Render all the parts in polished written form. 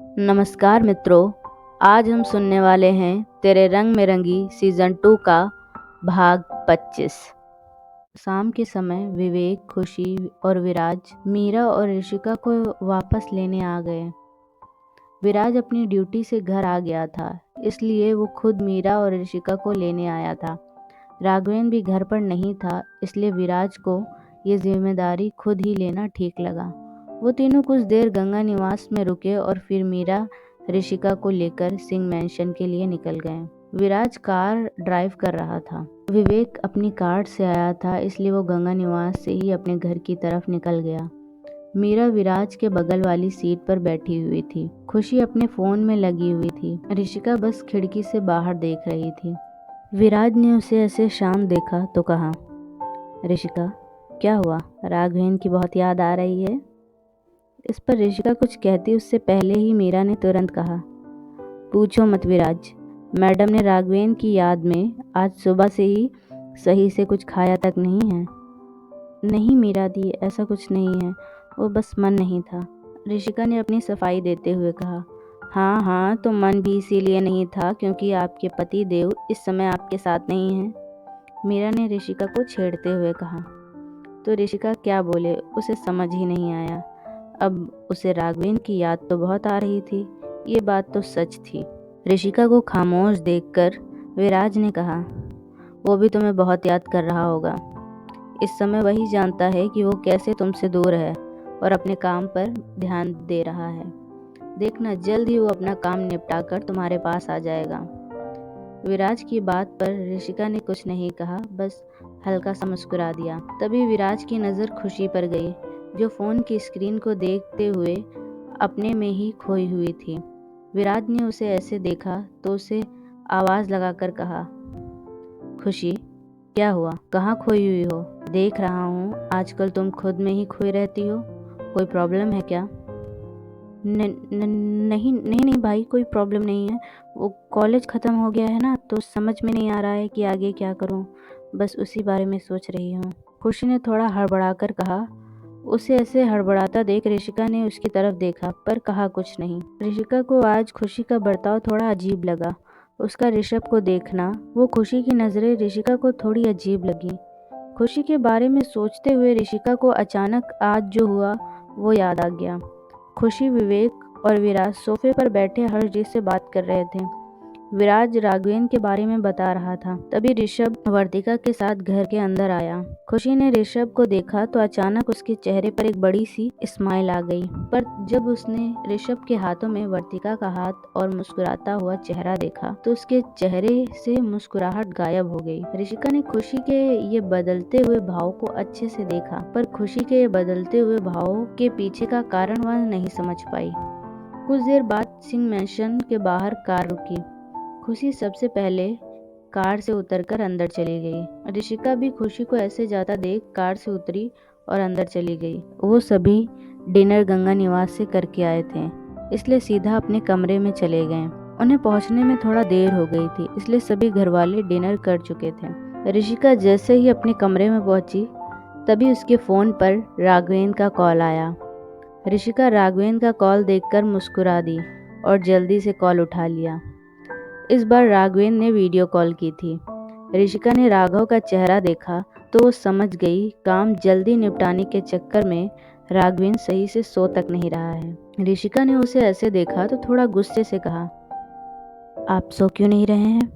नमस्कार मित्रों, आज हम सुनने वाले हैं तेरे रंग में रंगी सीज़न 2 का भाग 25। शाम के समय विवेक, खुशी और विराज मीरा और ऋषिका को वापस लेने आ गए। विराज अपनी ड्यूटी से घर आ गया था, इसलिए वो खुद मीरा और ऋषिका को लेने आया था। राघवेंद्र भी घर पर नहीं था, इसलिए विराज को ये जिम्मेदारी खुद ही लेना ठीक लगा। वो तीनों कुछ देर गंगा निवास में रुके और फिर मीरा ऋषिका को लेकर सिंह मैंशन के लिए निकल गए। विराज कार ड्राइव कर रहा था। विवेक अपनी कार से आया था, इसलिए वो गंगा निवास से ही अपने घर की तरफ निकल गया। मीरा विराज के बगल वाली सीट पर बैठी हुई थी। खुशी अपने फोन में लगी हुई थी। ऋषिका बस खिड़की से बाहर देख रही थी। विराज ने उसे ऐसे शांत देखा तो कहा, ऋषिका क्या हुआ? राघवेंद्र की बहुत याद आ रही है? इस पर ऋषिका कुछ कहती उससे पहले ही मीरा ने तुरंत कहा, पूछो मत विराज, मैडम ने राघवेंद्र की याद में आज सुबह से ही सही से कुछ खाया तक नहीं है। नहीं मीरा दी, ऐसा कुछ नहीं है, वो बस मन नहीं था, ऋषिका ने अपनी सफाई देते हुए कहा। हाँ, तो मन भी इसीलिए नहीं था क्योंकि आपके पति देव इस समय आपके साथ नहीं हैं, मीरा ने ऋषिका को छेड़ते हुए कहा। तो ऋषिका क्या बोले उसे समझ ही नहीं आया। अब उसे राघवेंद्र की याद तो बहुत आ रही थी, ये बात तो सच थी। ऋषिका को खामोश देखकर विराज ने कहा, वो भी तुम्हें बहुत याद कर रहा होगा। इस समय वही जानता है कि वो कैसे तुमसे दूर है और अपने काम पर ध्यान दे रहा है। देखना जल्द ही वो अपना काम निपटा कर तुम्हारे पास आ जाएगा। विराज की बात पर ऋषिका ने कुछ नहीं कहा, बस हल्का सा मुस्कुरा दिया। तभी विराज की नज़र खुशी पर गई, जो फ़ोन की स्क्रीन को देखते हुए अपने में ही खोई हुई थी। विराज ने उसे ऐसे देखा तो उसे आवाज़ लगाकर कहा, खुशी क्या हुआ? कहाँ खोई हुई हो? देख रहा हूँ आजकल तुम खुद में ही खोई रहती हो, कोई प्रॉब्लम है क्या? नहीं भाई, कोई प्रॉब्लम नहीं है। वो कॉलेज ख़त्म हो गया है ना, तो समझ में नहीं आ रहा है कि आगे क्या करूं, बस उसी बारे में सोच रही हूँ, खुशी ने थोड़ा हड़बड़ाकर कहा। उसे ऐसे हड़बड़ाता देख ऋषिका ने उसकी तरफ देखा पर कहा कुछ नहीं। ऋषिका को आज खुशी का बर्ताव थोड़ा अजीब लगा। उसका ऋषभ को देखना, वो खुशी की नज़रें ऋषिका को थोड़ी अजीब लगी। खुशी के बारे में सोचते हुए ऋषिका को अचानक आज जो हुआ वो याद आ गया। खुशी, विवेक और विराज सोफे पर बैठे हर्षजीत से बात कर रहे थे। विराज राघवेंद्र के बारे में बता रहा था। तभी ऋषभ वर्तिका के साथ घर के अंदर आया। खुशी ने ऋषभ को देखा तो अचानक उसके चेहरे पर एक बड़ी सी स्माइल आ गई, पर जब उसने ऋषभ के हाथों में वर्तिका का हाथ और मुस्कुराता हुआ चेहरा देखा तो उसके चेहरे से मुस्कुराहट गायब हो गई। ऋषिका ने खुशी के ये बदलते हुए भाव को अच्छे से देखा, पर खुशी के ये बदलते हुए भाव के पीछे का कारण वह नहीं समझ पाई। कुछ देर बाद सिंह मैंशन के बाहर कार रुकी। खुशी सबसे पहले कार से उतरकर अंदर चली गई। ऋषिका भी खुशी को ऐसे जाता देख कार से उतरी और अंदर चली गई। वो सभी डिनर गंगा निवास से करके आए थे, इसलिए सीधा अपने कमरे में चले गए। उन्हें पहुंचने में थोड़ा देर हो गई थी, इसलिए सभी घरवाले डिनर कर चुके थे। ऋषिका जैसे ही अपने कमरे में पहुंची तभी उसके फ़ोन पर राघवेंद्र का कॉल आया। ऋषिका राघवेंद्र का कॉल देखकर मुस्कुरा दी और जल्दी से कॉल उठा लिया। इस बार राघवेंद्र ने वीडियो कॉल की थी। ऋषिका ने राघव का चेहरा देखा तो वो समझ गई काम जल्दी निपटाने के चक्कर में राघवेंद्र सही से सो तक नहीं रहा है। ऋषिका ने उसे ऐसे देखा तो थोड़ा गुस्से से कहा, आप सो क्यों नहीं रहे हैं?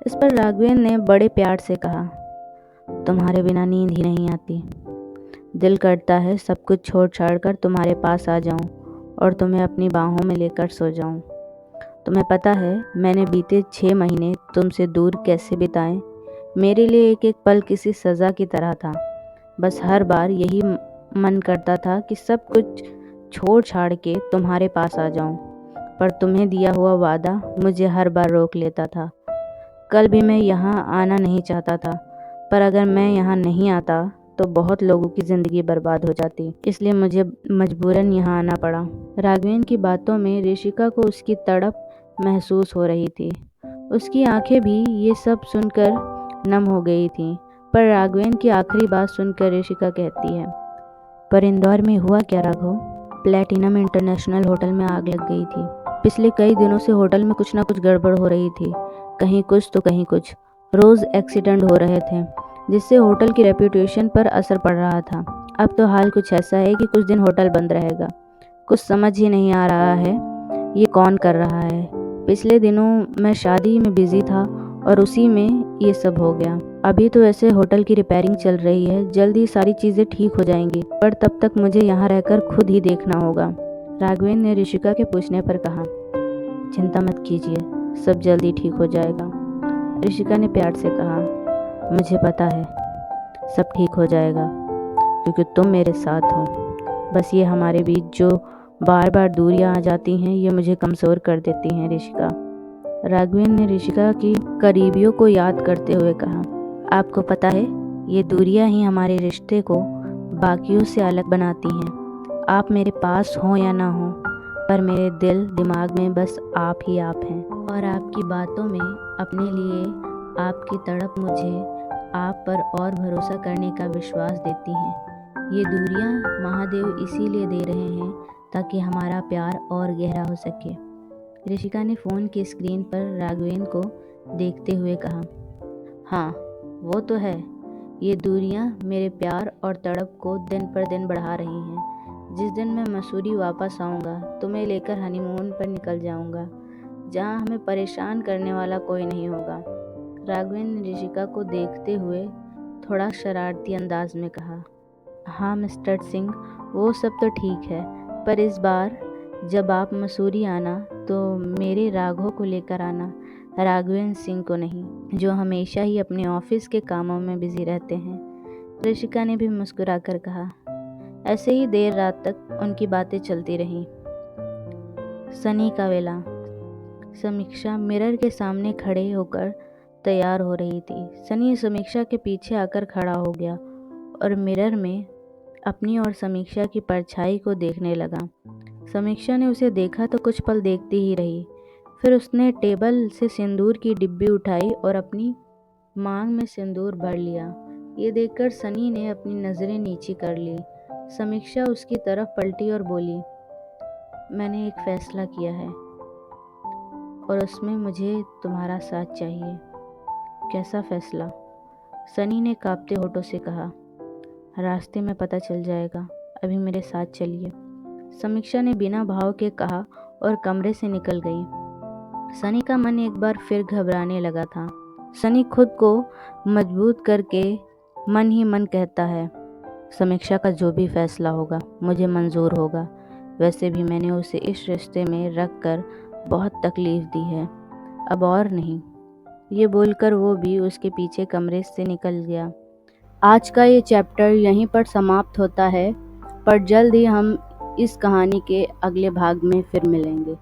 इस पर राघवेंद्र ने बड़े प्यार से कहा, तुम्हारे बिना नींद ही नहीं आती, दिल करता है सब कुछ छोड़ छाड़ कर तुम्हारे पास आ जाऊं और तुम्हें अपनी बाहों में लेकर सो जाऊं। तुम्हें पता है मैंने बीते 6 महीने तुमसे दूर कैसे बिताए? मेरे लिए एक एक पल किसी सज़ा की तरह था। बस हर बार यही मन करता था कि सब कुछ छोड़ छाड़ के तुम्हारे पास आ जाऊं, पर तुम्हें दिया हुआ वादा मुझे हर बार रोक लेता था। कल भी मैं यहाँ आना नहीं चाहता था, पर अगर मैं यहाँ नहीं आता तो बहुत लोगों की ज़िंदगी बर्बाद हो जाती, इसलिए मुझे मजबूरन यहाँ आना पड़ा। राघवेंद्र की बातों में ऋषिका को उसकी तड़प महसूस हो रही थी। उसकी आंखें भी ये सब सुनकर नम हो गई थीं। पर राघवेंद्र की आखिरी बात सुनकर ऋषिका कहती है, पर इंदौर में हुआ क्या राघव? प्लैटिनम इंटरनेशनल होटल में आग लग गई थी। पिछले कई दिनों से होटल में कुछ ना कुछ गड़बड़ हो रही थी, कहीं कुछ तो कहीं कुछ। रोज़ एक्सीडेंट हो रहे थे, जिससे होटल की रेपुटेशन पर असर पड़ रहा था। अब तो हाल कुछ ऐसा है कि कुछ दिन होटल बंद रहेगा। कुछ समझ ही नहीं आ रहा है ये कौन कर रहा है। पिछले दिनों मैं शादी में बिजी था और उसी में ये सब हो गया। अभी तो ऐसे होटल की रिपेयरिंग चल रही है, जल्दी सारी चीज़ें ठीक हो जाएंगी, पर तब तक मुझे यहाँ रहकर खुद ही देखना होगा। राघवेंद्र ने ऋषिका के पूछने पर कहा, चिंता मत कीजिए, सब जल्दी ठीक हो जाएगा। ऋषिका ने प्यार से कहा, मुझे पता है सब ठीक हो जाएगा, क्योंकि तुम मेरे साथ हो। बस ये हमारे बीच जो बार बार दूरियां आ जाती हैं, ये मुझे कमज़ोर कर देती हैं ऋषिका। राघवेंद्र ने ऋषिका की करीबियों को याद करते हुए कहा, आपको पता है ये दूरियां ही हमारे रिश्ते को बाकियों से अलग बनाती हैं। आप मेरे पास हो या ना हो, पर मेरे दिल दिमाग में बस आप ही आप हैं, और आपकी बातों में अपने लिए आपकी तड़प मुझे आप पर और भरोसा करने का विश्वास देती हैं। ये दूरियां महादेव इसीलिए दे रहे हैं ताकि हमारा प्यार और गहरा हो सके। ऋषिका ने फ़ोन की स्क्रीन पर राघवेंद्र को देखते हुए कहा, हाँ वो तो है, ये दूरियां मेरे प्यार और तड़प को दिन पर दिन बढ़ा रही हैं। जिस दिन मैं मसूरी वापस आऊँगा, तुम्हें लेकर हनीमून पर निकल जाऊँगा, जहाँ हमें परेशान करने वाला कोई नहीं होगा। राघवेंद्र ने ऋषिका को देखते हुए थोड़ा शरारती अंदाज में कहा, हाँ मिस्टर सिंह, वो सब तो ठीक है, पर इस बार जब आप मसूरी आना तो मेरे राघव को लेकर आना, राघवेंद्र सिंह को नहीं, जो हमेशा ही अपने ऑफिस के कामों में बिजी रहते हैं। ऋषिका ने भी मुस्कुराकर कहा। ऐसे ही देर रात तक उनकी बातें चलती रहीं। सनी का वेला। समीक्षा मिरर के सामने खड़े होकर तैयार हो रही थी। सनी समीक्षा के पीछे आकर खड़ा हो गया और मिरर में अपनी और समीक्षा की परछाई को देखने लगा। समीक्षा ने उसे देखा तो कुछ पल देखती ही रही, फिर उसने टेबल से सिंदूर की डिब्बी उठाई और अपनी मांग में सिंदूर भर लिया। ये देखकर सनी ने अपनी नज़रें नीची कर ली। समीक्षा उसकी तरफ पलटी और बोली, मैंने एक फैसला किया है और उसमें मुझे तुम्हारा साथ चाहिए। कैसा फैसला? सनी ने कांपते होठों से कहा, रास्ते में पता चल जाएगा, अभी मेरे साथ चलिए। समीक्षा ने बिना भाव के कहा और कमरे से निकल गई। सनी का मन एक बार फिर घबराने लगा था। सनी खुद को मजबूत करके मन ही मन कहता है, समीक्षा का जो भी फैसला होगा मुझे मंजूर होगा। वैसे भी मैंने उसे इस रिश्ते में रख कर बहुत तकलीफ दी है, अब और नहीं। ये बोलकर वो भी उसके पीछे कमरे से निकल गया। आज का ये चैप्टर यहीं पर समाप्त होता है, पर जल्द ही हम इस कहानी के अगले भाग में फिर मिलेंगे।